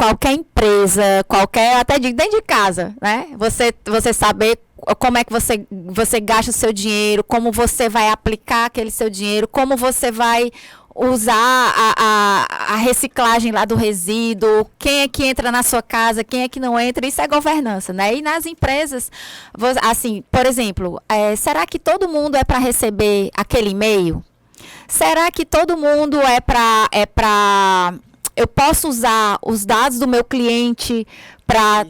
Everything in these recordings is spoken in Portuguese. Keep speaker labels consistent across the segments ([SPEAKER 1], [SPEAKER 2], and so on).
[SPEAKER 1] qualquer empresa, até dentro de casa, né? Você saber como é que você gasta o seu dinheiro, como você vai aplicar aquele seu dinheiro, como você vai usar a reciclagem lá do resíduo, quem é que entra na sua casa, quem é que não entra, isso é governança, né? E nas empresas, assim, por exemplo, será que todo mundo é para receber aquele e-mail? Será que todo mundo eu posso usar os dados do meu cliente para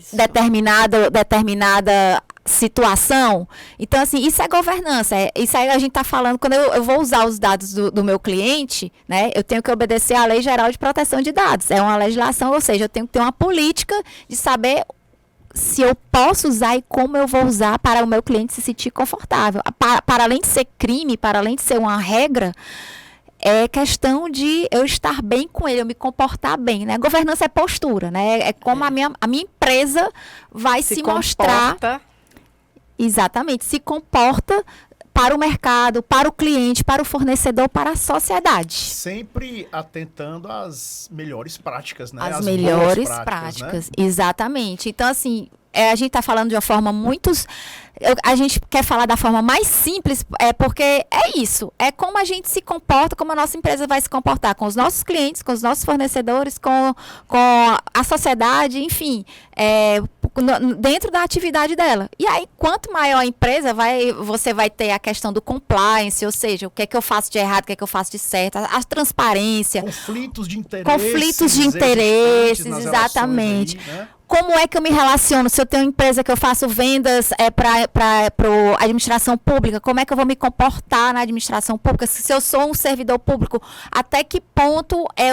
[SPEAKER 1] determinada situação? Então, assim, isso é governança. Isso aí a gente está falando, quando eu vou usar os dados do meu cliente, né, eu tenho que obedecer à Lei Geral de Proteção de Dados. É uma legislação, ou seja, eu tenho que ter uma política de saber se eu posso usar e como eu vou usar para o meu cliente se sentir confortável. Para além de ser crime, para além de ser uma regra, é questão de eu estar bem com ele, eu me comportar bem, né? Governança é postura, né? É como a minha empresa vai se mostrar. Exatamente, se comporta para o mercado, para o cliente, para o fornecedor, para a sociedade.
[SPEAKER 2] Sempre atentando às melhores práticas, né?
[SPEAKER 1] As melhores práticas, né? Exatamente. Então, assim, a gente está falando de uma forma muito... A gente quer falar da forma mais simples, porque é isso. É como a gente se comporta, como a nossa empresa vai se comportar com os nossos clientes, com os nossos fornecedores, com a sociedade, enfim, dentro da atividade dela. E aí, quanto maior a empresa, você vai ter a questão do compliance, ou seja, o que é que eu faço de errado, o que é que eu faço de certo, a transparência.
[SPEAKER 2] Conflitos de
[SPEAKER 1] interesses, exatamente. Aí, né? Como é que eu me relaciono? Se eu tenho uma empresa que eu faço vendas para a administração pública, como é que eu vou me comportar na administração pública? Se eu sou um servidor público, até que ponto é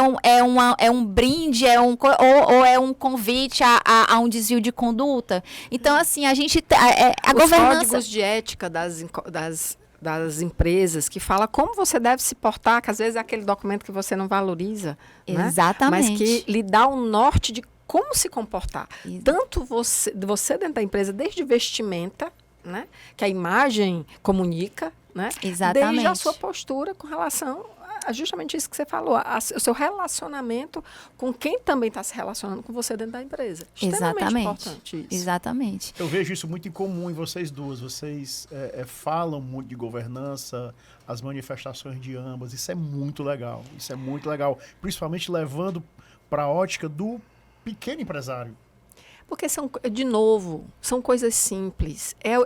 [SPEAKER 1] um brinde, ou é um convite a um desvio de conduta? Então, assim, a gente...
[SPEAKER 3] Os governança... códigos de ética das empresas, que fala como você deve se portar, que às vezes é aquele documento que você não valoriza.
[SPEAKER 1] Exatamente.
[SPEAKER 3] Né? Mas que lhe dá um norte de como se comportar. Tanto você dentro da empresa, desde vestimenta, né, que a imagem comunica, né,
[SPEAKER 1] exatamente,
[SPEAKER 3] desde a sua postura com relação a justamente isso que você falou, o seu relacionamento com quem também está se relacionando com você dentro da empresa. Extremamente importante isso.
[SPEAKER 1] Exatamente.
[SPEAKER 2] Eu vejo isso muito em comum em vocês duas. Vocês falam muito de governança, as manifestações de ambas. Isso é muito legal. Isso é muito legal. Principalmente levando para a ótica do pequeno empresário.
[SPEAKER 3] Porque, de novo, são coisas simples. É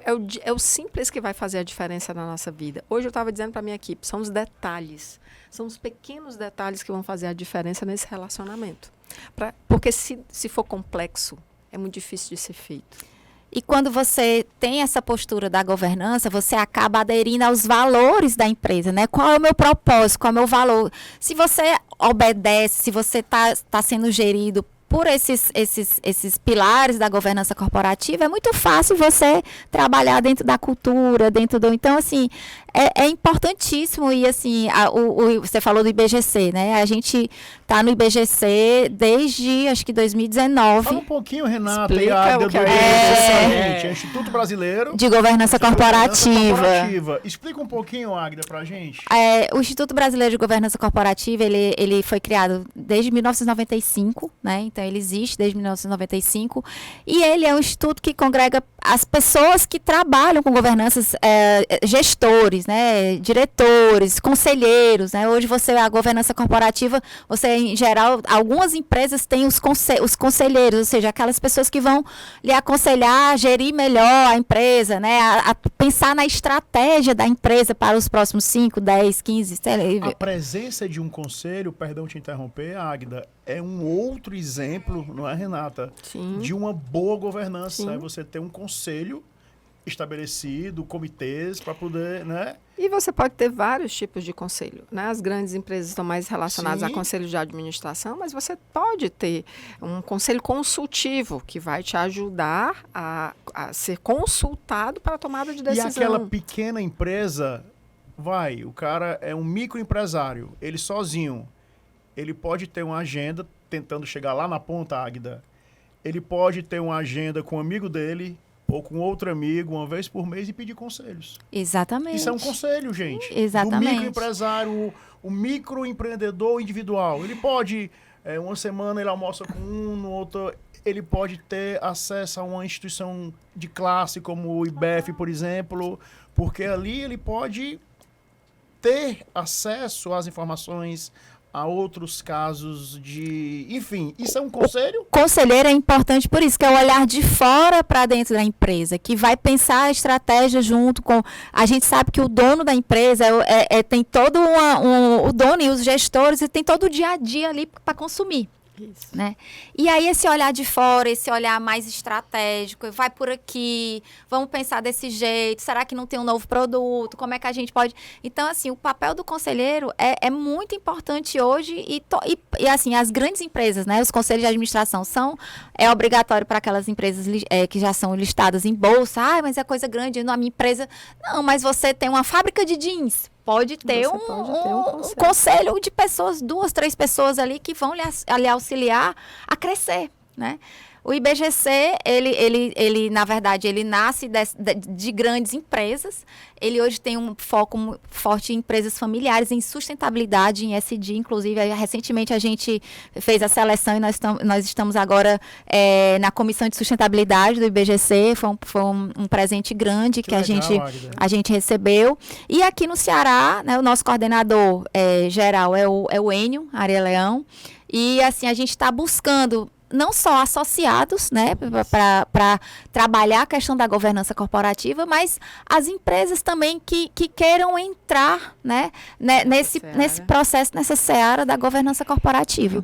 [SPEAKER 3] o simples que vai fazer a diferença na nossa vida. Hoje eu estava dizendo para a minha equipe, são os detalhes. São os pequenos detalhes que vão fazer a diferença nesse relacionamento. Porque se for complexo, é muito difícil de ser feito.
[SPEAKER 1] E quando você tem essa postura da governança, você acaba aderindo aos valores da empresa, né? Qual é o meu propósito, qual é o meu valor? Se você obedece, se você tá sendo gerido por esses pilares da governança corporativa, é muito fácil você trabalhar dentro da cultura, Então, assim, é importantíssimo. E, assim, você falou do IBGC, né? A gente está no IBGC desde, acho que 2019.
[SPEAKER 2] Fala um pouquinho, Renata.
[SPEAKER 3] Explica o que
[SPEAKER 2] é Instituto Brasileiro
[SPEAKER 1] de Governança Corporativa.
[SPEAKER 2] Explica um pouquinho, Águida, para a gente.
[SPEAKER 1] O Instituto Brasileiro de Governança Corporativa, ele foi criado desde 1995, né? Então, ele existe desde 1995, e ele é um instituto que congrega as pessoas que trabalham com governanças, gestores, né, diretores, conselheiros, né? Hoje a governança corporativa, em geral, algumas empresas têm os conselheiros, ou seja, aquelas pessoas que vão lhe aconselhar a gerir melhor a empresa, né, a pensar na estratégia da empresa para os próximos 5, 10, 15...
[SPEAKER 2] A presença de um conselho, perdão te interromper, Águida, é um outro exemplo, não é, Renata?
[SPEAKER 3] Sim.
[SPEAKER 2] De uma boa governança.
[SPEAKER 3] Sim.
[SPEAKER 2] É você ter um conselho estabelecido, comitês, para poder, né?
[SPEAKER 3] E você pode ter vários tipos de conselho, né? As grandes empresas estão mais relacionadas
[SPEAKER 2] Sim.
[SPEAKER 3] a conselho de administração, mas você pode ter um conselho consultivo que vai te ajudar a ser consultado para a tomada de decisão.
[SPEAKER 2] E aquela pequena empresa, o cara é um microempresário, ele sozinho, ele pode ter uma agenda tentando chegar lá na ponta, Águida. Ele pode ter uma agenda com um amigo dele ou com outro amigo, uma vez por mês, e pedir conselhos.
[SPEAKER 1] Exatamente.
[SPEAKER 2] Isso é um conselho, gente.
[SPEAKER 1] Exatamente.
[SPEAKER 2] Do microempresário, o microempreendedor individual. Ele pode Uma semana ele almoça com um, no outro ele pode ter acesso a uma instituição de classe como o IBEF, por exemplo, porque ali ele pode ter acesso às informações, a outros casos de... Enfim, isso é um conselho?
[SPEAKER 1] Conselheiro é importante por isso, que é o olhar de fora para dentro da empresa, que vai pensar a estratégia junto com... A gente sabe que o dono da empresa tem todo o dono e os gestores, e tem todo o dia a dia ali para consumir.
[SPEAKER 3] Isso.
[SPEAKER 1] Né? E aí esse olhar de fora, esse olhar mais estratégico, vai por aqui, vamos pensar desse jeito, será que não tem um novo produto, como é que a gente pode... Então, assim, o papel do conselheiro é muito importante hoje e assim, as grandes empresas, né, os conselhos de administração é obrigatório para aquelas empresas que já são listadas em bolsa. Mas é coisa grande, na minha empresa... Não, mas você tem uma fábrica de jeans, pode ter um conselho de pessoas, 2, 3 pessoas ali que vão lhe auxiliar a crescer, né? O IBGC, ele na verdade, ele nasce de grandes empresas. Ele hoje tem um foco forte em empresas familiares, em sustentabilidade, em ESG. Inclusive, recentemente a gente fez a seleção e nós estamos agora na Comissão de Sustentabilidade do IBGC. Foi um presente grande que
[SPEAKER 2] legal,
[SPEAKER 1] a gente recebeu. E aqui no Ceará, né, o nosso coordenador geral é o Enio Aria Leão. E assim, a gente está buscando não só associados, né, para trabalhar a questão da governança corporativa, mas as empresas também que queiram entrar, né, nesse processo, nessa seara da governança corporativa.